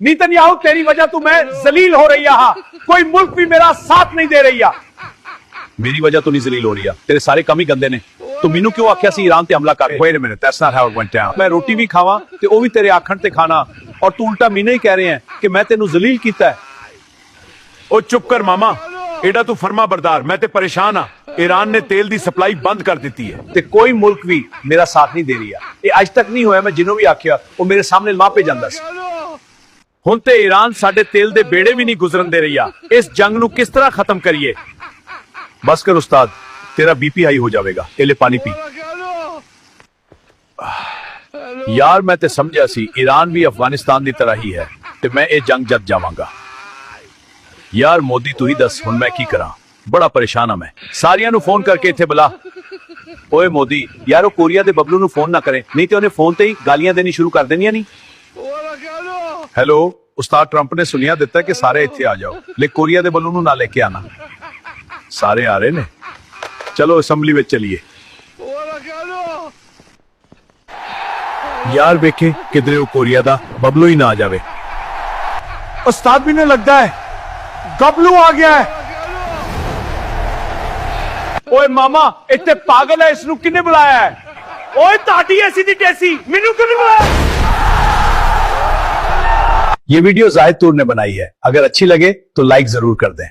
नीतन्याहू तेरी वजह तो मैं जलील हो रही हा, कोई मुल्क भी मेरा साथ नहीं दे रही है। मेरी वजह तो नहीं जलील हो रही है, तेरे सारे काम ही गंदे ने। तो मैनू क्यों आख्या सी ईरान ते हमला कर? Wait a minute, that's not how it went down। मैं रोटी भी खावा ते ओ भी तेरे आखण ते खाना, और तू उल्टा मैनू ही कह रहे हैं कि मैं तेनू जलील कीता है। ओ चुप कर मामा, एडा तू फरमा बरदार, मैं ते परेशान हाँ। ईरान ने तेल दी सप्लाई बंद कर दी है ते कोई मुल्क भी मेरा साथ नहीं दे रही है। ये आज तक नहीं होया, मैं जिन्हों भी आख्या वो मेरे सामने मापे जांदा सी। हुण ते ईरान साडे तेल दे बेड़े भी नहीं गुजरन दे रही है। इस जंग नू किस तरह खत्म करिए? बस कर उस्ताद, तेरा बीपी हाई हो जाएगा। ए ले पानी पी। यार मैं ते समझा सी ईरान भी अफगानिस्तान की तरह ही है ते मैं ये जंग जत जावांगा। यार मोदी तू ही दस हुण मैं की करा, बड़ा परेशान हाँ मैं। सारियां नू फोन करके इत्थे बुला। ओए मोदी, यार वो कोरिया दे बबलू नू फोन ना करे, नहीं तो उन्हें फोन ते ही गालियां देनी शुरू कर देनियां नहीं। हेलो, उस्ताद ट्रंप ने सुनिया दिता कि सारे इत्थे आ जाओ, ले कोरिया दे बबलू नू ना लेके आना। सारे आ रहे ने, चलो असैम्बली में चलिए। यार वेखे किधरे वो कोरिया दा बबलू ही ना आ जावे। उस्ताद भी ने लगता है गबलू आ गया है। ओए मामा, इतने पागल है, इसनू किने बुलाया है? ओए ताटी ऐसी दी टेसी, मैनू क्यों नहीं बुलाया? ये वीडियो जाहिद तूर ने बनाई है, अगर अच्छी लगे तो लाइक जरूर कर दें।